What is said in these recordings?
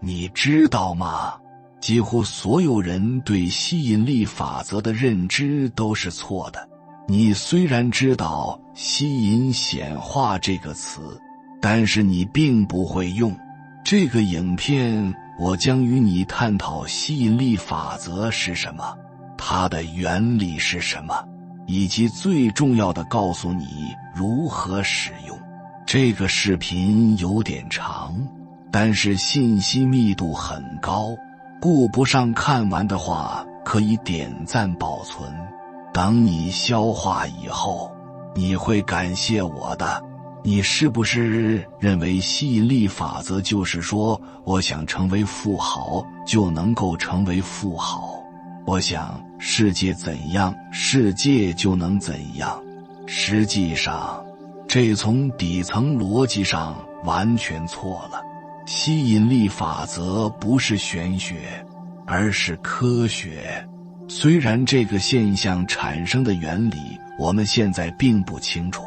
你知道吗？几乎所有人对吸引力法则的认知都是错的。你虽然知道吸引显化这个词，但是你并不会用。这个影片我将与你探讨吸引力法则是什么，它的原理是什么，以及最重要的告诉你如何使用。这个视频有点长，但是信息密度很高，顾不上看完的话可以点赞保存。等你消化以后，你会感谢我的。你是不是认为吸引力法则就是说，我想成为富豪就能够成为富豪？我想世界怎样，世界就能怎样？实际上，这从底层逻辑上完全错了。吸引力法则不是玄学，而是科学。虽然这个现象产生的原理我们现在并不清楚，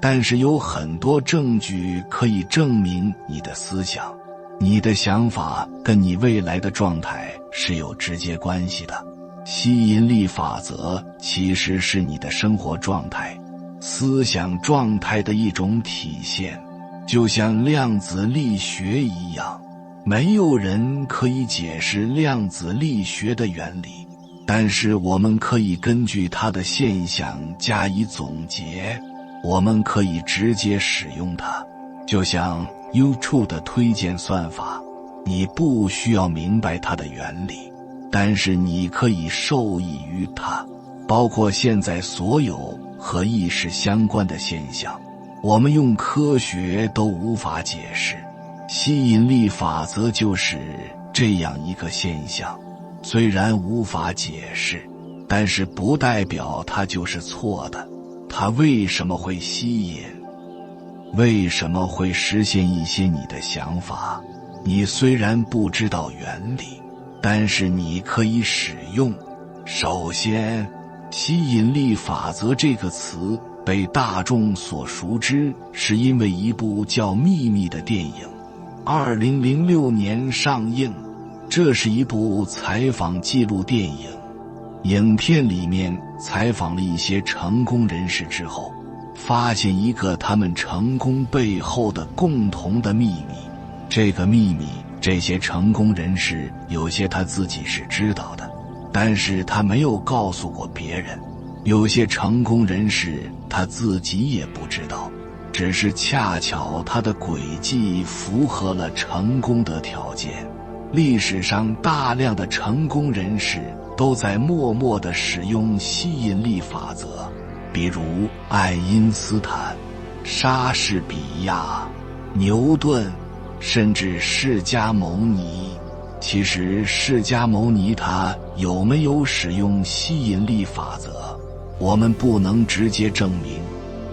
但是有很多证据可以证明你的思想、你的想法跟你未来的状态是有直接关系的。吸引力法则其实是你的生活状态、思想状态的一种体现，就像量子力学一样。没有人可以解释量子力学的原理，但是我们可以根据它的现象加以总结，我们可以直接使用它。就像 YouTube 的推荐算法，你不需要明白它的原理，但是你可以受益于它。包括现在所有和意识相关的现象，我们用科学都无法解释。吸引力法则就是这样一个现象，虽然无法解释，但是不代表它就是错的。它为什么会吸引？为什么会实现一些你的想法？你虽然不知道原理，但是你可以使用。首先，吸引力法则这个词被大众所熟知，是因为一部叫《秘密》的电影，2006年上映。这是一部采访记录电影，影片里面采访了一些成功人士之后，发现一个他们成功背后的共同的秘密。这个秘密，这些成功人士有些他自己是知道的，但是他没有告诉过别人。有些成功人士他自己也不知道，只是恰巧他的轨迹符合了成功的条件。历史上大量的成功人士都在默默地使用吸引力法则，比如爱因斯坦、莎士比亚、牛顿，甚至释迦牟尼。其实释迦牟尼他有没有使用吸引力法则，我们不能直接证明，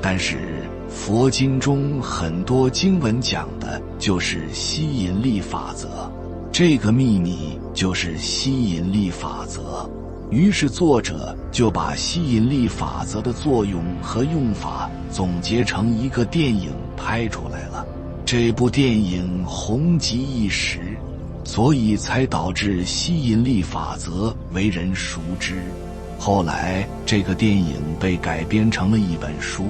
但是佛经中很多经文讲的就是吸引力法则。这个秘密就是吸引力法则。于是作者就把吸引力法则的作用和用法总结成一个电影拍出来了。这部电影红极一时，所以才导致吸引力法则为人熟知。后来这个电影被改编成了一本书，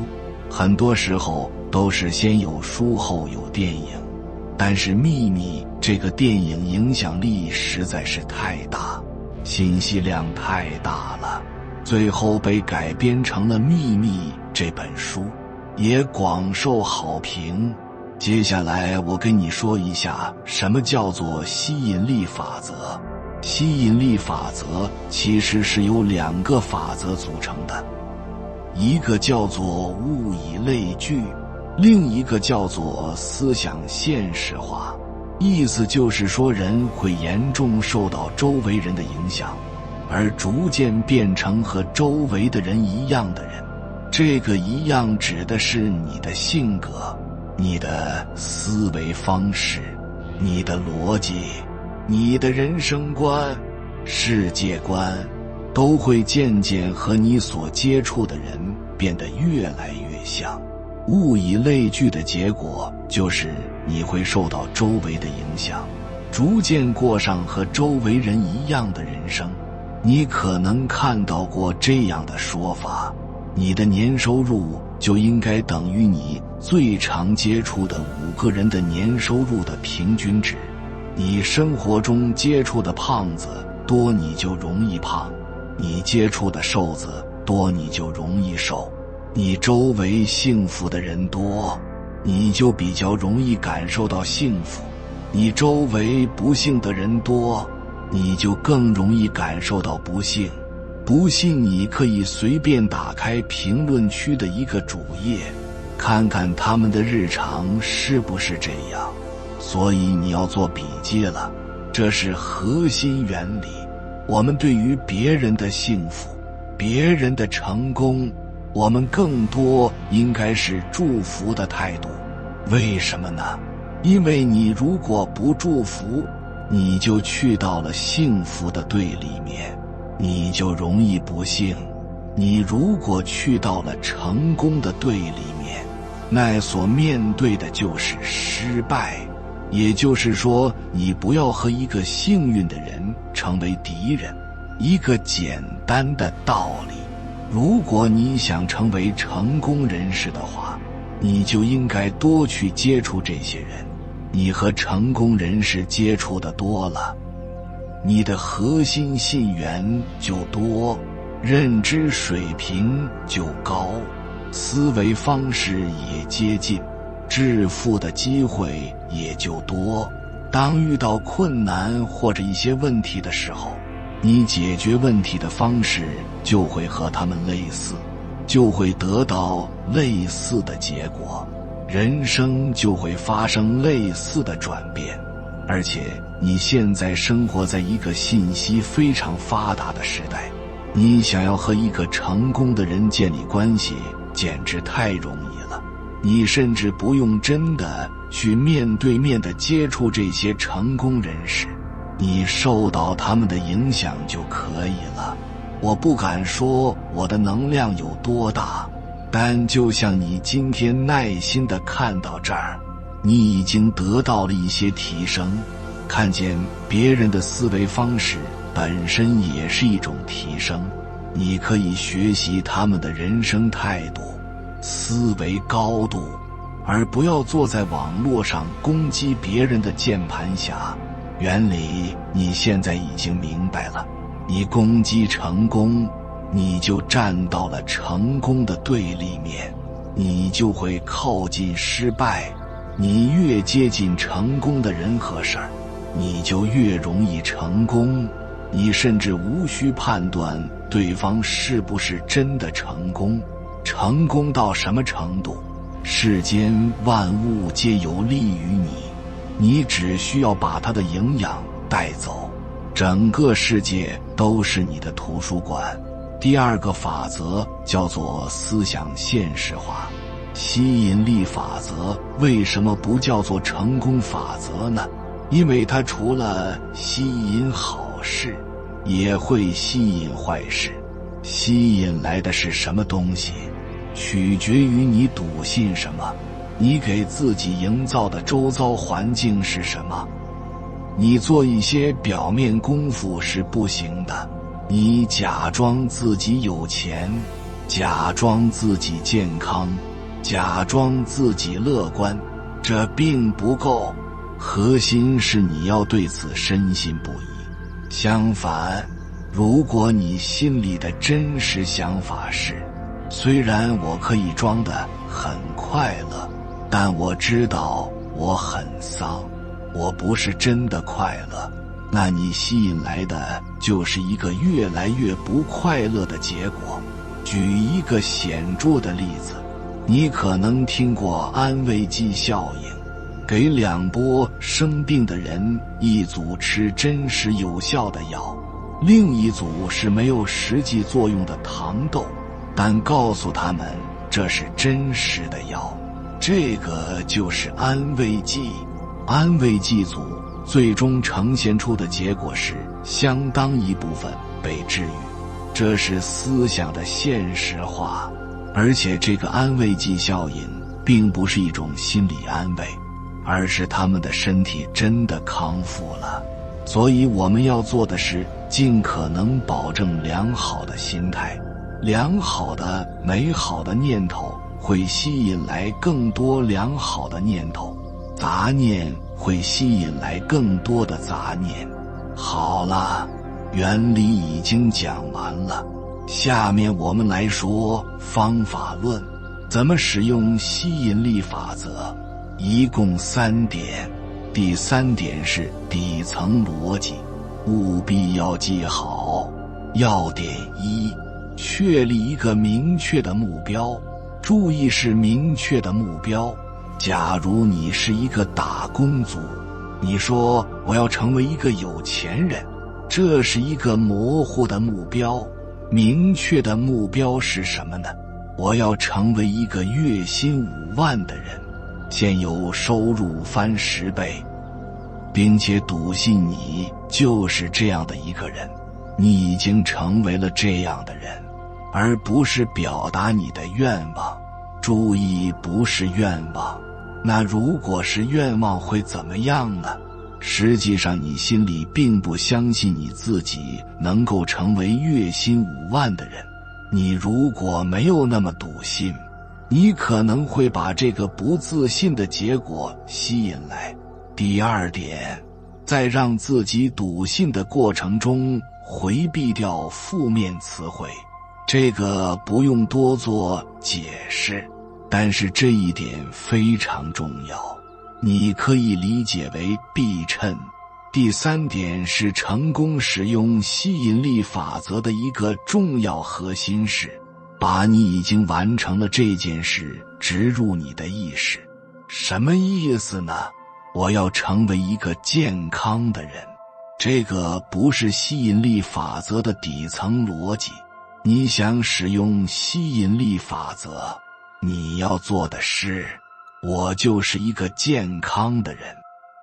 很多时候都是先有书后有电影。但是《秘密》这个电影影响力实在是太大，信息量太大了，最后被改编成了《秘密》这本书，也广受好评。接下来我跟你说一下什么叫做吸引力法则。吸引力法则其实是由2个法则组成的，一个叫做物以类聚，另一个叫做思想现实化。意思就是说，人会严重受到周围人的影响，而逐渐变成和周围的人一样的人。这个一样指的是你的性格、你的思维方式、你的逻辑、你的人生观、世界观，都会渐渐和你所接触的人变得越来越像。物以类聚的结果就是你会受到周围的影响，逐渐过上和周围人一样的人生。你可能看到过这样的说法：你的年收入就应该等于你最常接触的5个人的年收入的平均值。你生活中接触的胖子多，你就容易胖；你接触的瘦子多，你就容易瘦；你周围幸福的人多，你就比较容易感受到幸福；你周围不幸的人多，你就更容易感受到不幸。不信你可以随便打开评论区的一个主页，看看他们的日常是不是这样。所以你要做笔记了，这是核心原理。我们对于别人的幸福、别人的成功，我们更多应该是祝福的态度。为什么呢？因为你如果不祝福，你就去到了幸福的对立面，你就容易不幸；你如果去到了成功的对立面，那所面对的就是失败。也就是说，你不要和一个幸运的人成为敌人。一个简单的道理，如果你想成为成功人士的话，你就应该多去接触这些人。你和成功人士接触的多了，你的核心信源就多，认知水平就高，思维方式也接近，致富的机会也就多。当遇到困难或者一些问题的时候，你解决问题的方式就会和他们类似，就会得到类似的结果，人生就会发生类似的转变。而且你现在生活在一个信息非常发达的时代，你想要和一个成功的人建立关系简直太容易了。你甚至不用真的去面对面的接触这些成功人士，你受到他们的影响就可以了。我不敢说我的能量有多大，但就像你今天耐心地看到这儿，你已经得到了一些提升。看见别人的思维方式本身也是一种提升，你可以学习他们的人生态度、思维高度，而不要坐在网络上攻击别人的键盘侠。原理你现在已经明白了，你攻击成功，你就站到了成功的对立面，你就会靠近失败。你越接近成功的人和事儿，你就越容易成功。你甚至无需判断对方是不是真的成功，成功到什么程度，世间万物皆有利于你，你只需要把它的营养带走，整个世界都是你的图书馆。第二个法则叫做思想现实化。吸引力法则为什么不叫做成功法则呢？因为它除了吸引好事，也会吸引坏事。吸引来的是什么东西，取决于你笃信什么，你给自己营造的周遭环境是什么。你做一些表面功夫是不行的，你假装自己有钱，假装自己健康，假装自己乐观，这并不够。核心是你要对此深信不疑。相反，如果你心里的真实想法是，虽然我可以装得很快乐，但我知道我很丧，我不是真的快乐，那你吸引来的就是一个越来越不快乐的结果。举一个显著的例子，你可能听过安慰剂效应，给2波生病的人，一组吃真实有效的药，另一组是没有实际作用的糖豆，但告诉他们这是真实的药。这个就是安慰剂。安慰剂组最终呈现出的结果是相当一部分被治愈，这是思想的现实化。而且这个安慰剂效应并不是一种心理安慰，而是他们的身体真的康复了。所以我们要做的是尽可能保证良好的心态，良好的美好的念头会吸引来更多良好的念头，杂念会吸引来更多的杂念。好了，原理已经讲完了，下面我们来说方法论，怎么使用吸引力法则。一共3点，第3点是底层逻辑，务必要记好。要点1，确立一个明确的目标，注意是明确的目标。假如你是一个打工族，你说我要成为一个有钱人，这是一个模糊的目标。明确的目标是什么呢？我要成为一个月薪5万的人，现有收入翻10倍，并且笃信你就是这样的一个人，你已经成为了这样的人，而不是表达你的愿望。注意，不是愿望。那如果是愿望会怎么样呢？实际上你心里并不相信你自己能够成为月薪5万的人。你如果没有那么笃信，你可能会把这个不自信的结果吸引来。第2点，在让自己笃信的过程中回避掉负面词汇，这个不用多做解释，但是这一点非常重要，你可以理解为避衬。第3点是成功使用吸引力法则的一个重要核心是，把你已经完成了这件事植入你的意识。什么意思呢？我要成为一个健康的人，这个不是吸引力法则的底层逻辑。你想使用吸引力法则，你要做的是，我就是一个健康的人，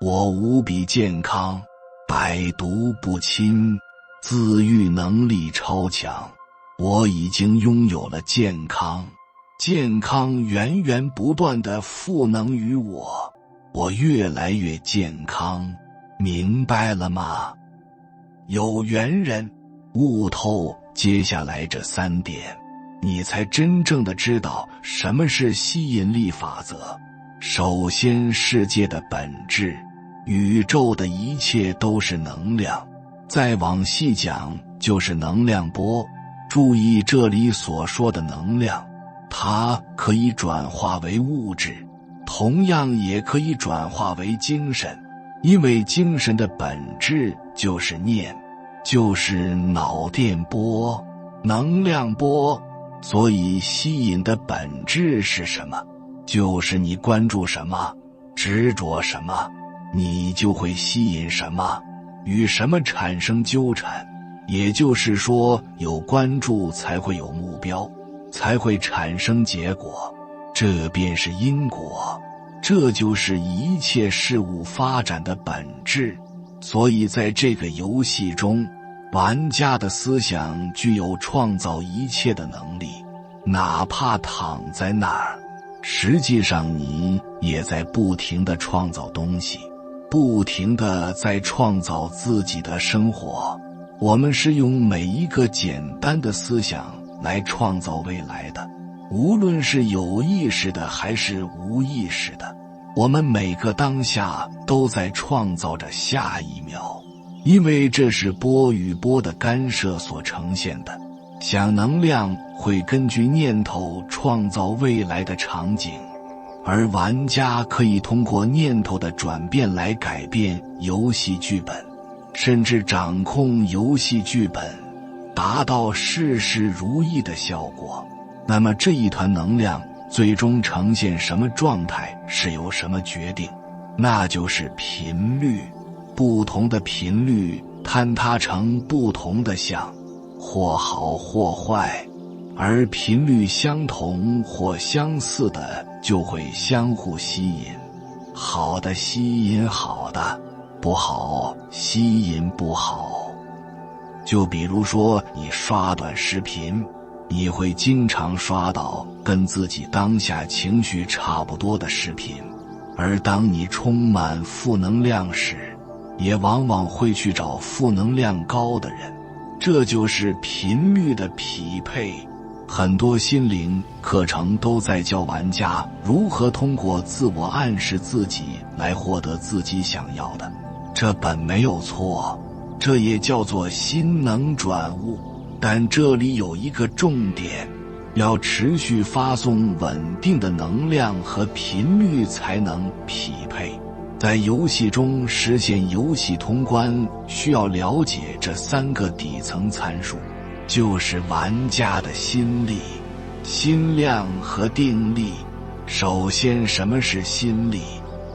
我无比健康，百毒不侵，自愈能力超强，我已经拥有了健康，健康源源不断地赋能于我，我越来越健康，明白了吗？有缘人悟透接下来这3点，你才真正的知道什么是吸引力法则。首先，世界的本质，宇宙的一切都是能量，再往细讲就是能量波。注意这里所说的能量，它可以转化为物质，同样也可以转化为精神，因为精神的本质就是念，就是脑电波、能量波。所以吸引的本质是什么？就是你关注什么，执着什么，你就会吸引什么，与什么产生纠缠。也就是说，有关注才会有目标，才会产生结果，这便是因果，这就是一切事物发展的本质。所以在这个游戏中，玩家的思想具有创造一切的能力，哪怕躺在那儿，实际上你也在不停地创造东西，不停地在创造自己的生活。我们是用每一个简单的思想来创造未来的，无论是有意识的还是无意识的，我们每个当下都在创造着下一秒，因为这是波与波的干涉所呈现的。想能量会根据念头创造未来的场景，而玩家可以通过念头的转变来改变游戏剧本，甚至掌控游戏剧本，达到事事如意的效果。那么这一团能量最终呈现什么状态是由什么决定？那就是频率。不同的频率坍塌成不同的相，或好或坏，而频率相同或相似的就会相互吸引，好的吸引好的，不好吸引不好。就比如说你刷短视频，你会经常刷到跟自己当下情绪差不多的视频，而当你充满负能量时，也往往会去找负能量高的人，这就是频率的匹配。很多心灵课程都在教玩家如何通过自我暗示自己来获得自己想要的，这本没有错，这也叫做心能转物。但这里有一个重点，要持续发送稳定的能量和频率才能匹配。在游戏中实现游戏通关，需要了解这3个底层参数，就是玩家的心力、心量和定力。首先，什么是心力？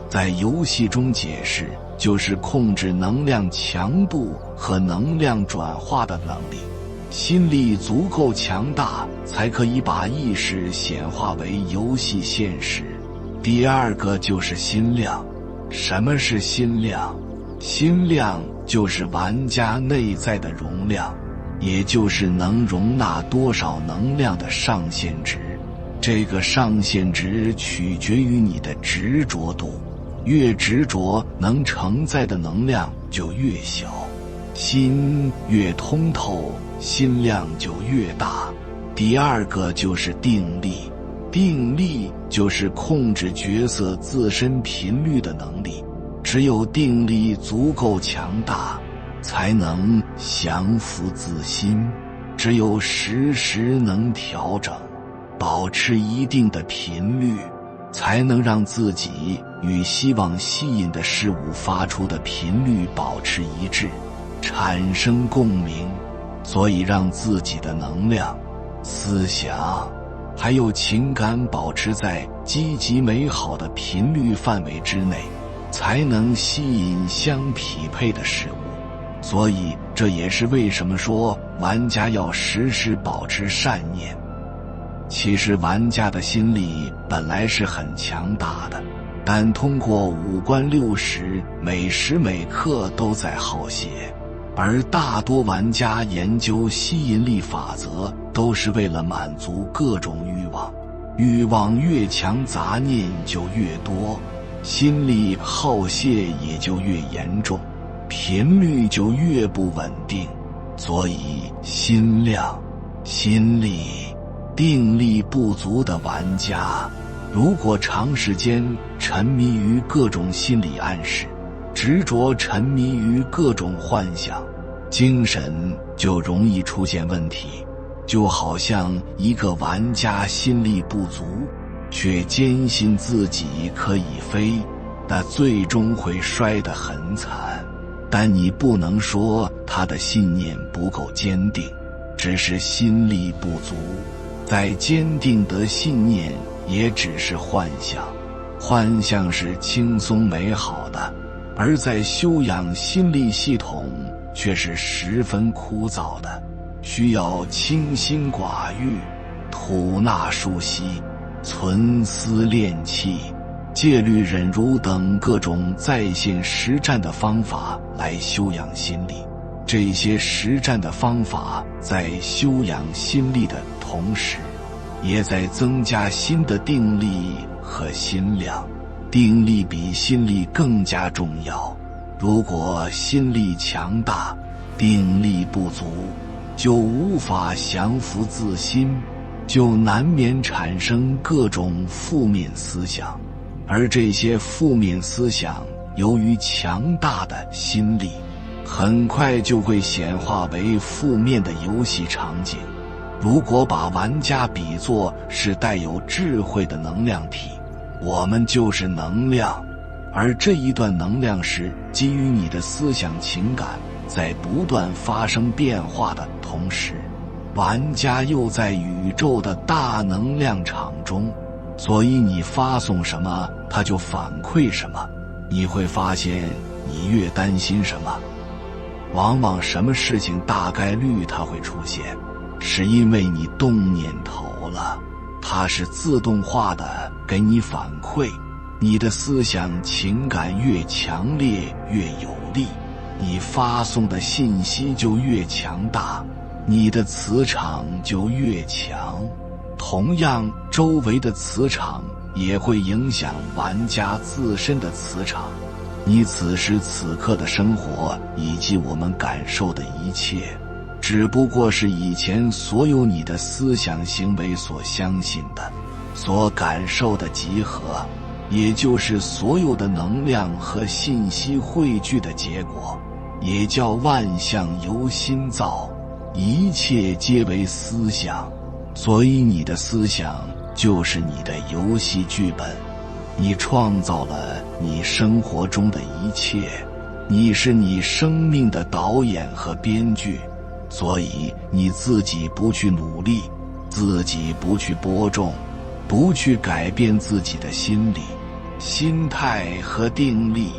在游戏中解释，就是控制能量强度和能量转化的能力。心力足够强大，才可以把意识显化为游戏现实。第二个就是心量。什么是心量？心量就是玩家内在的容量，也就是能容纳多少能量的上限值。这个上限值取决于你的执着度，越执着，能承载的能量就越小。心越通透，心量就越大。第二个就是定力。定力就是控制角色自身频率的能力，只有定力足够强大，才能降服自心，只有时时能调整，保持一定的频率，才能让自己与希望吸引的事物发出的频率保持一致，产生共鸣。所以让自己的能量、思想还有情感保持在积极美好的频率范围之内，才能吸引相匹配的事物。所以这也是为什么说玩家要时时保持善念。其实玩家的心力本来是很强大的，但通过5关6时，每时每刻都在耗血。而大多玩家研究吸引力法则，都是为了满足各种欲望，欲望越强，杂念就越多，心力耗泻也就越严重，频率就越不稳定。所以心量、心力、定力不足的玩家，如果长时间沉迷于各种心理暗示，执着沉迷于各种幻想，精神就容易出现问题。就好像一个玩家心力不足，却坚信自己可以飞，那最终会摔得很惨。但你不能说他的信念不够坚定，只是心力不足。再坚定的信念也只是幻想，幻象是轻松美好的，而在修养心力系统却是十分枯燥的，需要清心寡欲、吐纳疏息、存思练气、戒律忍辱等各种在线实战的方法来修养心力。这些实战的方法在修养心力的同时，也在增加心的定力和心量。定力比心力更加重要。如果心力强大，定力不足，就无法降服自心，就难免产生各种负面思想。而这些负面思想由于强大的心力，很快就会显化为负面的游戏场景。如果把玩家比作是带有智慧的能量体，我们就是能量，而这一段能量是基于你的思想情感在不断发生变化的同时，玩家又在宇宙的大能量场中，所以你发送什么，它就反馈什么。你会发现，你越担心什么，往往什么事情大概率它会出现，是因为你动念头了，它是自动化的给你反馈。你的思想情感越强烈越有力，你发送的信息就越强大，你的磁场就越强。同样，周围的磁场也会影响玩家自身的磁场。你此时此刻的生活以及我们感受的一切，只不过是以前所有你的思想行为所相信的、所感受的集合，也就是所有的能量和信息汇聚的结果，也叫万象由心造，一切皆为思想。所以你的思想就是你的游戏剧本，你创造了你生活中的一切，你是你生命的导演和编剧。所以你自己不去努力，自己不去播种，不去改变自己的心理、心态和定力，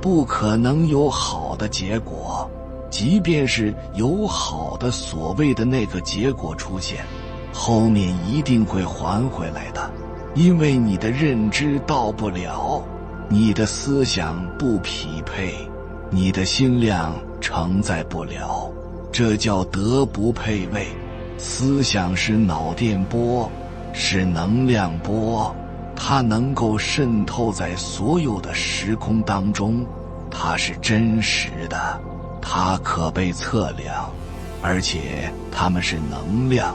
不可能有好的结果。即便是有好的所谓的那个结果出现，后面一定会还回来的，因为你的认知到不了，你的思想不匹配，你的心量承载不了，这叫德不配位。思想是脑电波，是能量波，它能够渗透在所有的时空当中，它是真实的，它可被测量，而且它们是能量。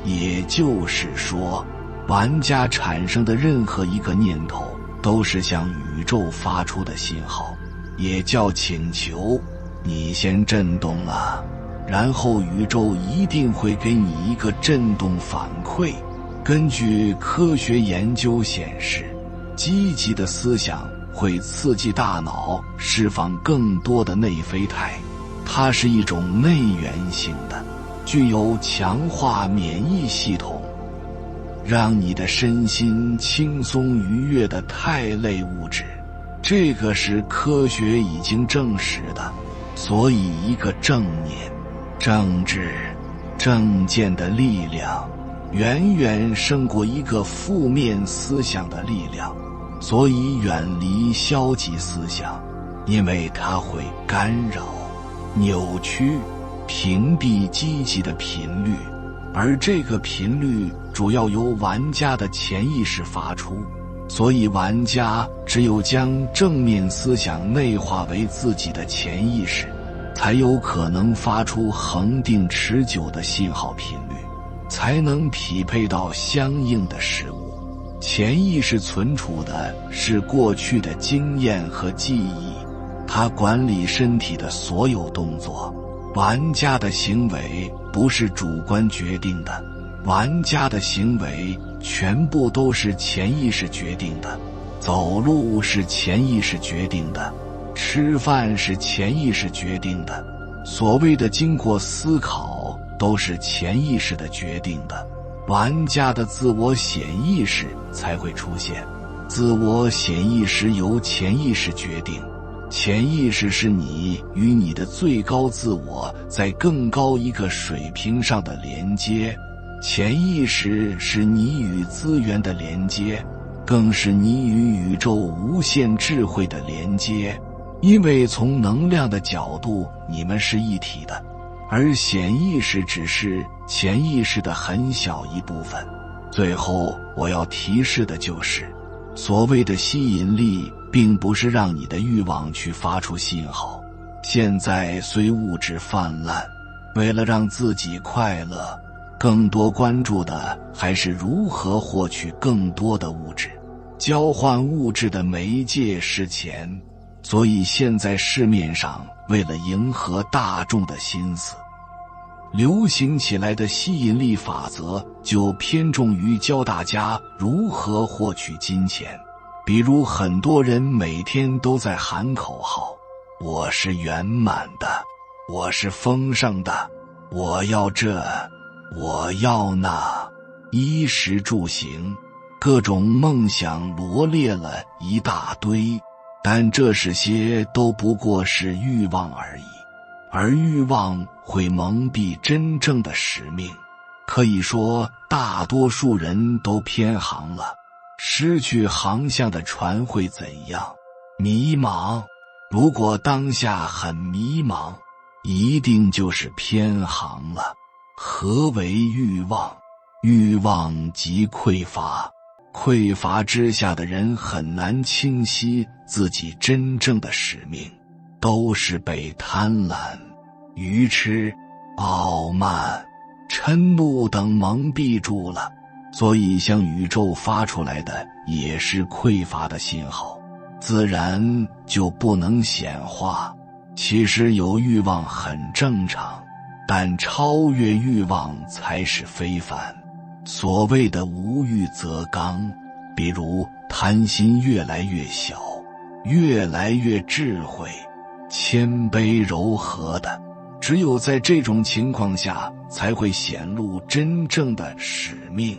也就是说，玩家产生的任何一个念头都是向宇宙发出的信号，也叫请求。你先震动了，然后宇宙一定会给你一个震动反馈。根据科学研究显示，积极的思想会刺激大脑释放更多的内啡肽，它是一种内源性的，具有强化免疫系统，让你的身心轻松愉悦的肽类物质，这个是科学已经证实的。所以一个正念、正知、正见的力量远远胜过一个负面思想的力量。所以远离消极思想，因为它会干扰、扭曲、屏蔽积极的频率，而这个频率主要由玩家的潜意识发出。所以玩家只有将正面思想内化为自己的潜意识，才有可能发出恒定持久的信号频率，才能匹配到相应的事物。潜意识存储的是过去的经验和记忆，它管理身体的所有动作。玩家的行为不是主观决定的，玩家的行为全部都是潜意识决定的。走路是潜意识决定的，吃饭是潜意识决定的，所谓的经过思考都是潜意识的决定的。玩家的自我显意识才会出现，自我显意识由潜意识决定。潜意识是你与你的最高自我在更高一个水平上的连接，潜意识是你与资源的连接，更是你与宇宙无限智慧的连接。因为从能量的角度，你们是一体的，而显意识只是潜意识的很小一部分。最后我要提示的就是，所谓的吸引力并不是让你的欲望去发出信号。现在虽物质泛滥，为了让自己快乐，更多关注的还是如何获取更多的物质。交换物质的媒介是钱，所以现在市面上为了迎合大众的心思，流行起来的吸引力法则就偏重于教大家如何获取金钱。比如很多人每天都在喊口号，我是圆满的，我是丰盛的，我要这，我要那，衣食住行，各种梦想罗列了一大堆，但这些都不过是欲望而已，而欲望会蒙蔽真正的使命。可以说大多数人都偏航了，失去航向的船会怎样？迷茫。如果当下很迷茫，一定就是偏航了。何为欲望？欲望即匮乏。匮乏之下的人很难清晰自己真正的使命，都是被贪婪、愚痴、傲慢、嗔怒等蒙蔽住了，所以向宇宙发出来的也是匮乏的信号，自然就不能显化。其实有欲望很正常，但超越欲望才是非凡。所谓的无欲则刚，比如贪心越来越小，越来越智慧，谦卑柔和的，只有在这种情况下才会显露真正的使命。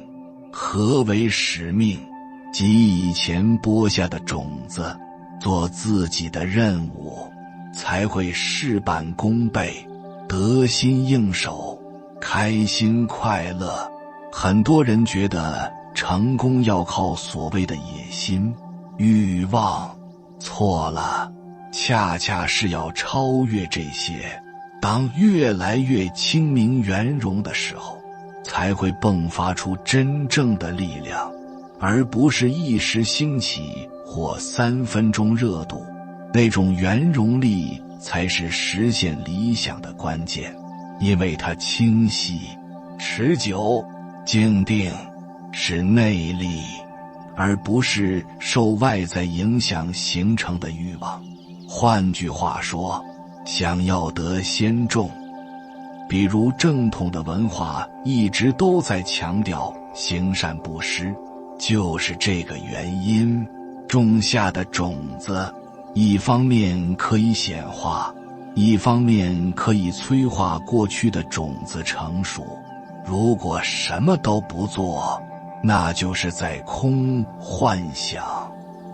何为使命？即以前播下的种子，做自己的任务，才会事半功倍，得心应手，开心快乐。很多人觉得成功要靠所谓的野心、欲望，错了，恰恰是要超越这些。当越来越清明圆融的时候，才会迸发出真正的力量，而不是一时兴起或3分钟热度。那种圆融力才是实现理想的关键，因为它清晰、持久、静定，是内力，而不是受外在影响形成的欲望。换句话说，想要得先重，比如正统的文化一直都在强调行善布施，就是这个原因。种下的种子，一方面可以显化，一方面可以催化过去的种子成熟。如果什么都不做，那就是在空幻想，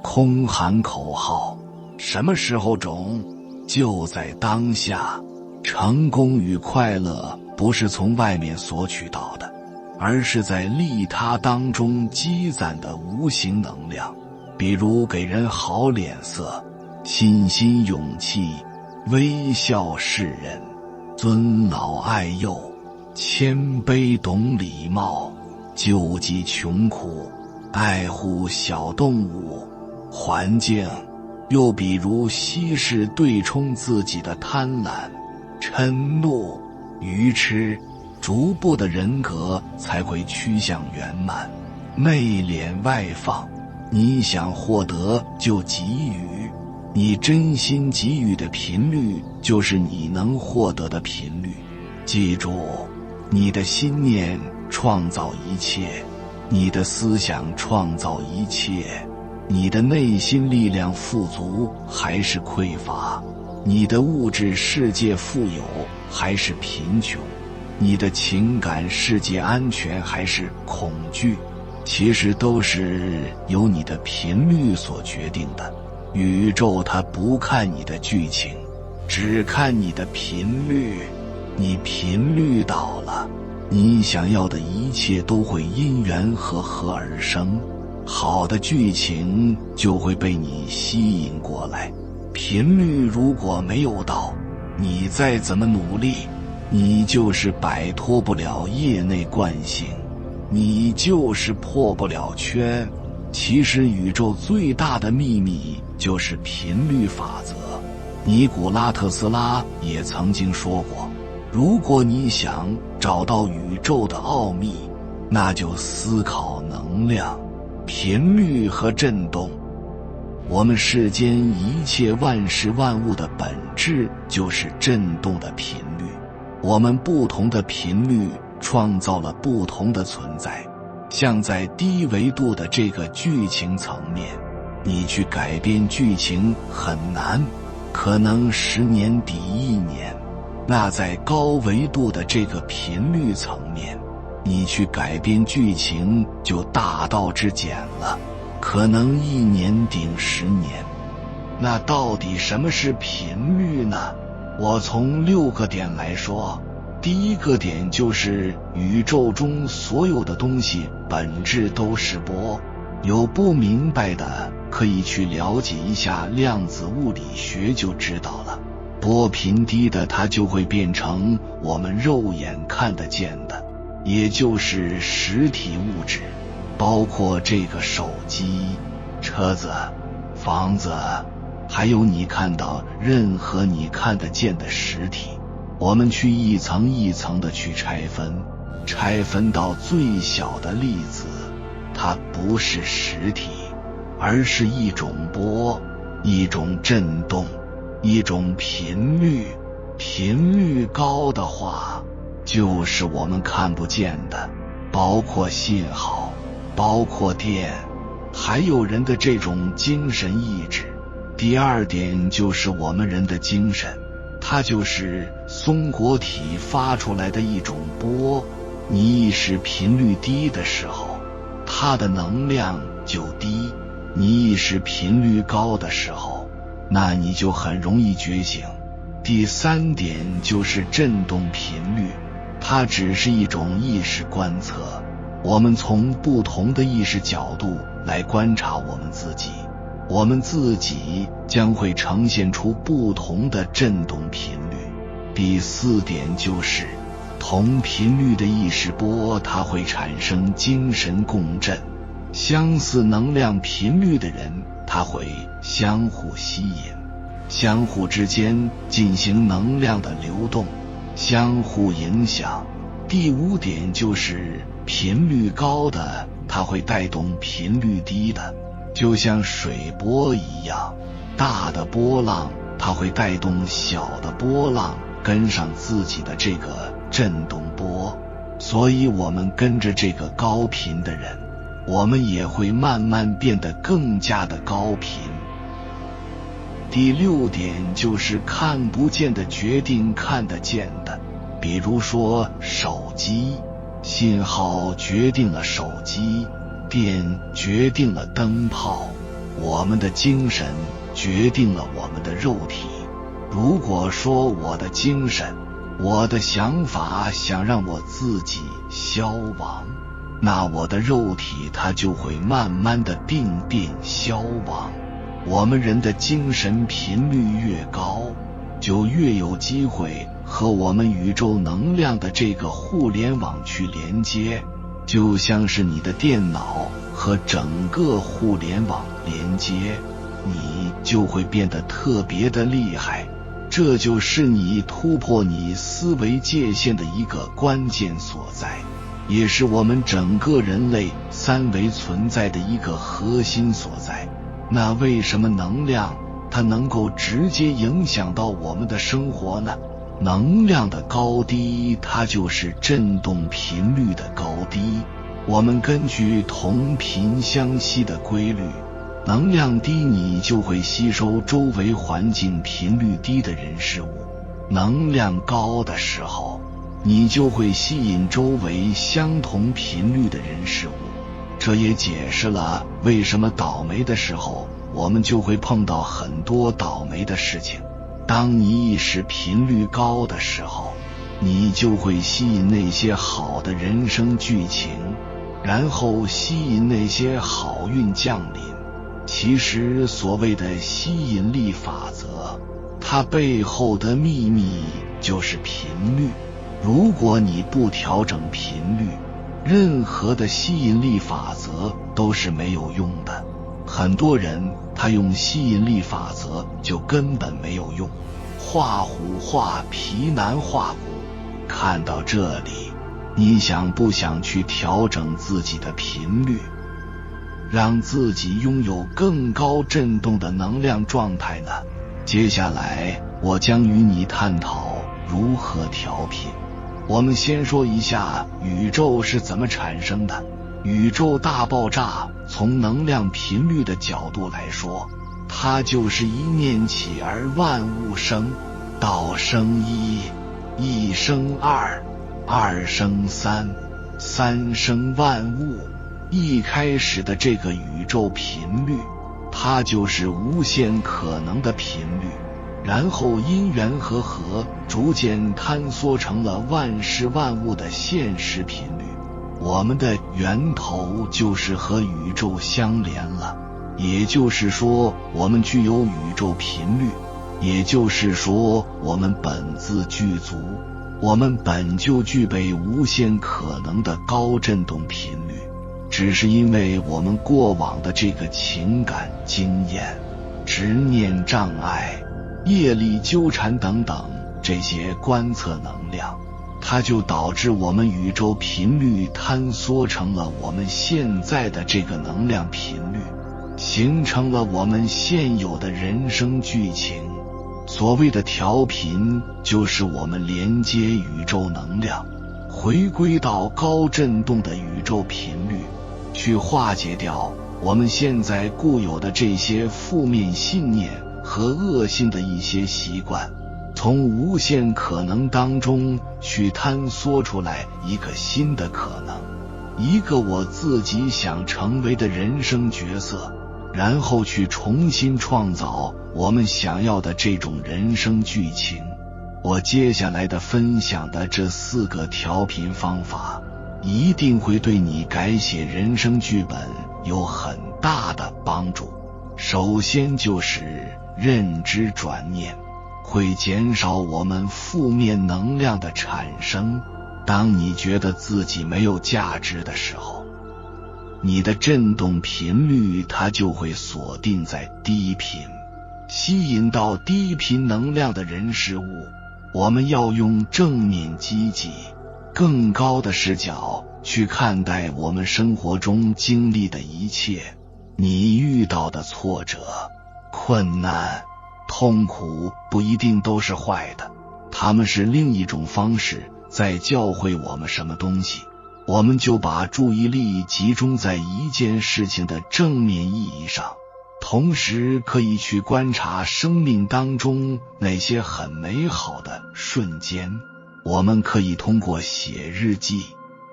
空喊口号。什么时候种？就在当下。成功与快乐不是从外面索取到的，而是在利他当中积攒的无形能量。比如给人好脸色、信心勇气、微笑示人、尊老爱幼、谦卑懂礼貌、救济穷苦、爱护小动物、环境。又比如稀释对冲自己的贪婪、嗔怒、愚痴，逐步的人格才会趋向圆满，内敛外放。你想获得就给予，你真心给予的频率就是你能获得的频率。记住，你的心念创造一切，你的思想创造一切。你的内心力量富足还是匮乏？你的物质世界富有还是贫穷？你的情感世界安全还是恐惧？其实都是由你的频率所决定的。宇宙它不看你的剧情，只看你的频率。你频率到了，你想要的一切都会因缘和合而生。好的剧情就会被你吸引过来。频率如果没有到，你再怎么努力，你就是摆脱不了业内惯性，你就是破不了圈。其实宇宙最大的秘密就是频率法则。尼古拉特斯拉也曾经说过，如果你想找到宇宙的奥秘，那就思考能量、频率和振动。我们世间一切万事万物的本质就是振动的频率，我们不同的频率创造了不同的存在。像在低维度的这个剧情层面，你去改变剧情很难，可能10年抵1年。那在高维度的这个频率层面，你去改变剧情就大道至简了，可能1年顶10年。那到底什么是频率呢？我从6个点来说。第一个点就是宇宙中所有的东西本质都是波，有不明白的可以去了解一下量子物理学就知道了。波频低的它就会变成我们肉眼看得见的，也就是实体物质。包括这个手机、车子、房子，还有你看到任何你看得见的实体。我们去一层一层的去拆分到最小的粒子，它不是实体，而是一种波，一种震动，一种频率。频率高的话，就是我们看不见的，包括信号，包括电，还有人的这种精神意志。第二点就是我们人的精神，它就是松果体发出来的一种波。你意识频率低的时候，它的能量就低；你意识频率高的时候，那你就很容易觉醒。第三点就是振动频率，它只是一种意识观测，我们从不同的意识角度来观察我们自己，我们自己将会呈现出不同的振动频率。第四点就是同频率的意识波，它会产生精神共振，相似能量频率的人，它会相互吸引，相互之间进行能量的流动，相互影响。第五点就是频率高的，它会带动频率低的，就像水波一样，大的波浪它会带动小的波浪跟上自己的这个振动波，所以我们跟着这个高频的人，我们也会慢慢变得更加的高频。第六点就是看不见的决定看得见的，比如说手机，信号决定了手机，电决定了灯泡，我们的精神决定了我们的肉体。如果说我的精神，我的想法想让我自己消亡，那我的肉体它就会慢慢的病变消亡。我们人的精神频率越高，就越有机会和我们宇宙能量的这个互联网去连接，就像是你的电脑和整个互联网连接，你就会变得特别的厉害。这就是你突破你思维界限的一个关键所在，也是我们整个人类三维存在的一个核心所在。那为什么能量它能够直接影响到我们的生活呢？能量的高低，它就是振动频率的高低。我们根据同频相吸的规律，能量低你就会吸收周围环境频率低的人事物，能量高的时候，你就会吸引周围相同频率的人事物。这也解释了为什么倒霉的时候我们就会碰到很多倒霉的事情。当你意识频率高的时候，你就会吸引那些好的人生剧情，然后吸引那些好运降临。其实所谓的吸引力法则，它背后的秘密就是频率。如果你不调整频率，任何的吸引力法则都是没有用的。很多人他用吸引力法则就根本没有用，画虎画皮难画骨。看到这里，你想不想去调整自己的频率，让自己拥有更高振动的能量状态呢？接下来我将与你探讨如何调频。我们先说一下宇宙是怎么产生的。宇宙大爆炸从能量频率的角度来说，它就是一念起而万物生，道生一，一生二，二生三，三生万物。一开始的这个宇宙频率，它就是无限可能的频率，然后因缘和合逐渐坍缩成了万事万物的现实频率。我们的源头就是和宇宙相连了，也就是说我们具有宇宙频率，也就是说我们本自具足，我们本就具备无限可能的高振动频率。只是因为我们过往的这个情感经验、执念障碍、业力纠缠等等这些观测能量，它就导致我们宇宙频率坍缩成了我们现在的这个能量频率，形成了我们现有的人生剧情。所谓的调频，就是我们连接宇宙能量，回归到高振动的宇宙频率，去化解掉我们现在固有的这些负面信念和恶性的一些习惯，从无限可能当中去坍缩出来一个新的可能，一个我自己想成为的人生角色，然后去重新创造我们想要的这种人生剧情。我接下来的分享的这4个调频方法，一定会对你改写人生剧本有很大的帮助。首先就是认知转念，会减少我们负面能量的产生。当你觉得自己没有价值的时候，你的振动频率它就会锁定在低频，吸引到低频能量的人事物。我们要用正面积极、更高的视角去看待我们生活中经历的一切。你遇到的挫折、困难、痛苦不一定都是坏的，它们是另一种方式在教会我们什么东西。我们就把注意力集中在一件事情的正面意义上，同时可以去观察生命当中那些很美好的瞬间。我们可以通过写日记、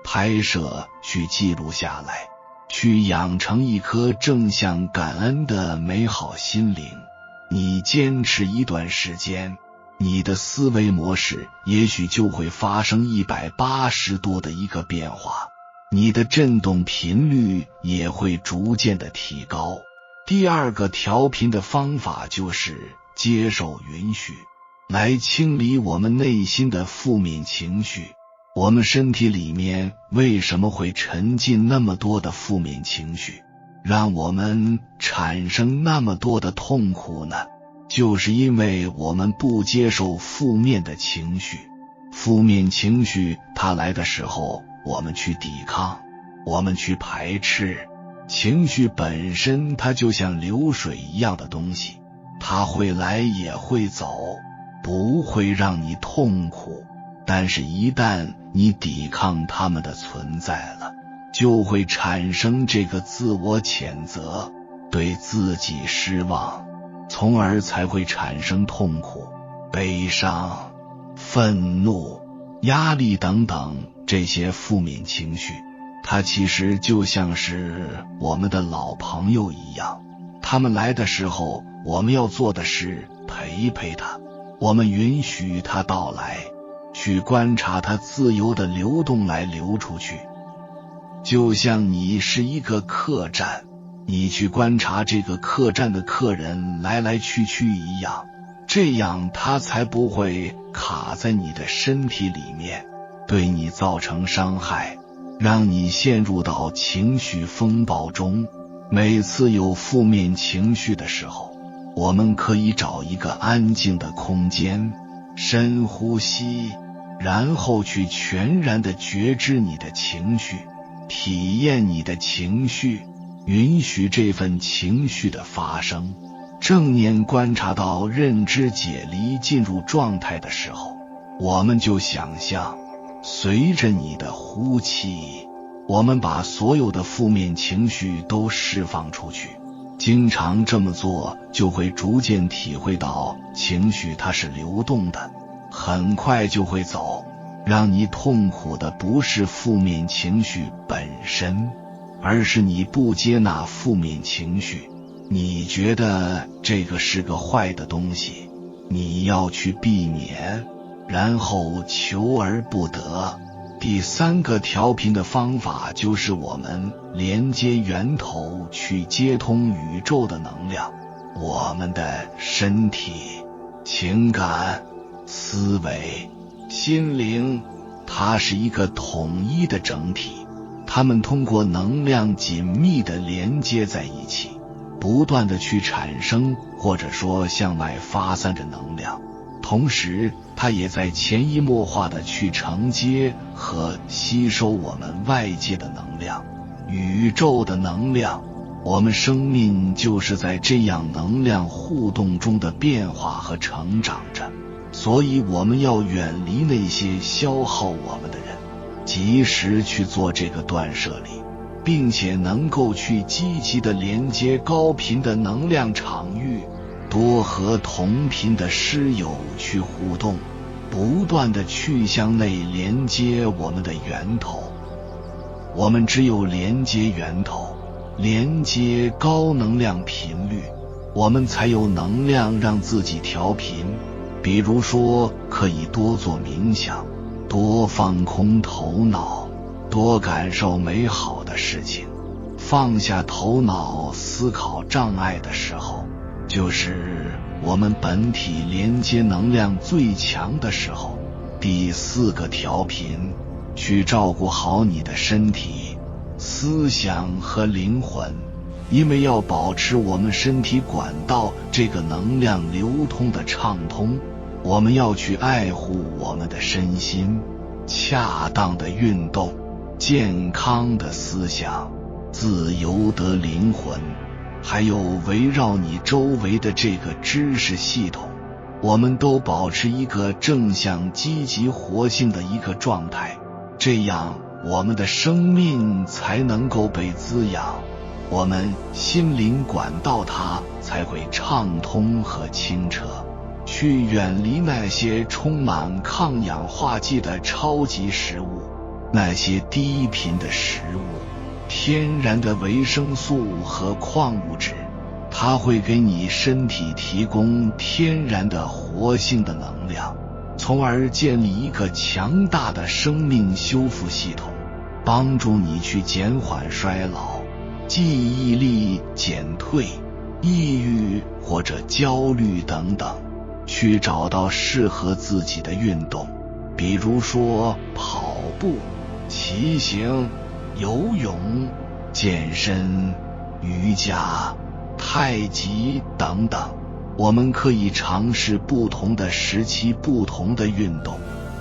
拍摄去记录下来，去养成一颗正向感恩的美好心灵。你坚持一段时间，你的思维模式也许就会发生180度的一个变化，你的振动频率也会逐渐的提高。第2个调频的方法就是接受允许，来清理我们内心的负面情绪。我们身体里面为什么会沉浸那么多的负面情绪，让我们产生那么多的痛苦呢？就是因为我们不接受负面的情绪。负面情绪它来的时候，我们去抵抗，我们去排斥。情绪本身它就像流水一样的东西，它会来也会走，不会让你痛苦。但是一旦你抵抗它们的存在了，就会产生这个自我谴责，对自己失望，从而才会产生痛苦、悲伤、愤怒、压力等等这些负面情绪。它其实就像是我们的老朋友一样，他们来的时候，我们要做的是陪陪他，我们允许他到来，去观察他自由的流动来流出去。就像你是一个客栈，你去观察这个客栈的客人来来去去一样，这样他才不会卡在你的身体里面，对你造成伤害，让你陷入到情绪风暴中。每次有负面情绪的时候，我们可以找一个安静的空间，深呼吸，然后去全然地觉知你的情绪，体验你的情绪，允许这份情绪的发生。正念观察到认知解离进入状态的时候，我们就想象随着你的呼气，我们把所有的负面情绪都释放出去。经常这么做，就会逐渐体会到情绪它是流动的，很快就会走。让你痛苦的不是负面情绪本身，而是你不接纳负面情绪。你觉得这个是个坏的东西，你要去避免，然后求而不得。第3个调频的方法就是我们连接源头，去接通宇宙的能量。我们的身体、情感、思维、心灵，它是一个统一的整体，它们通过能量紧密地连接在一起，不断地去产生或者说向外发散着能量，同时它也在潜移默化地去承接和吸收我们外界的能量，宇宙的能量。我们生命就是在这样能量互动中的变化和成长着，所以我们要远离那些消耗我们的人，及时去做这个断舍离，并且能够去积极地连接高频的能量场域，多和同频的师友去互动，不断地去向内连接我们的源头。我们只有连接源头，连接高能量频率，我们才有能量让自己调频。比如说，可以多做冥想，多放空头脑，多感受美好的事情，放下头脑思考障碍的时候，就是我们本体连接能量最强的时候。第4个调频，去照顾好你的身体、思想和灵魂，因为要保持我们身体管道这个能量流通的畅通，我们要去爱护我们的身心，恰当的运动，健康的思想，自由的灵魂，还有围绕你周围的这个知识系统，我们都保持一个正向积极活性的一个状态，这样我们的生命才能够被滋养，我们心灵管道它才会畅通和清澈。去远离那些充满抗氧化剂的超级食物，那些低频的食物，天然的维生素和矿物质，它会给你身体提供天然的活性的能量，从而建立一个强大的生命修复系统，帮助你去减缓衰老、记忆力减退、抑郁或者焦虑等等，去找到适合自己的运动，比如说跑步、骑行、游泳、健身、瑜伽、太极等等。我们可以尝试不同的时期不同的运动，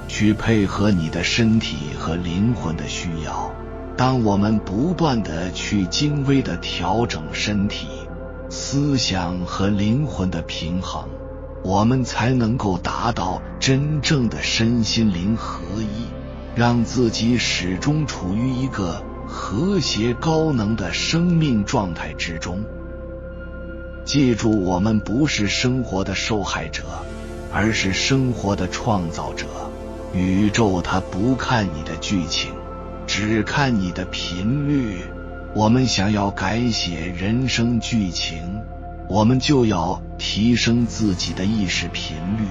去配合你的身体和灵魂的需要。当我们不断地去精微地调整身体、思想和灵魂的平衡，我们才能够达到真正的身心灵合一，让自己始终处于一个和谐高能的生命状态之中。记住，我们不是生活的受害者，而是生活的创造者。宇宙它不看你的剧情，只看你的频率。我们想要改写人生剧情，我们就要提升自己的意识频率，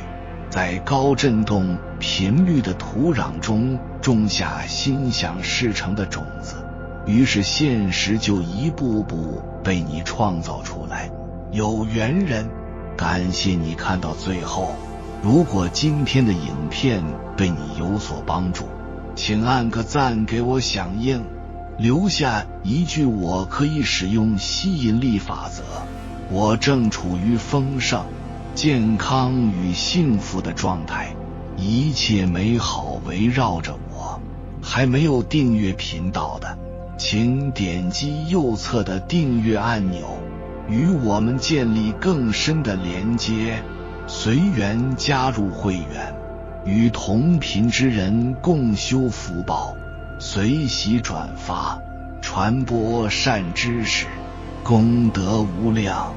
在高振动频率的土壤中种下心想事成的种子，于是现实就一步步被你创造出来。有缘人，感谢你看到最后。如果今天的影片对你有所帮助，请按个赞给我响应，留下一句我可以使用吸引力法则。我正处于丰盛、健康与幸福的状态，一切美好围绕着我。还没有订阅频道的，请点击右侧的订阅按钮，与我们建立更深的连接。随缘加入会员，与同频之人共修福报，随喜转发，传播善知识，功德无量。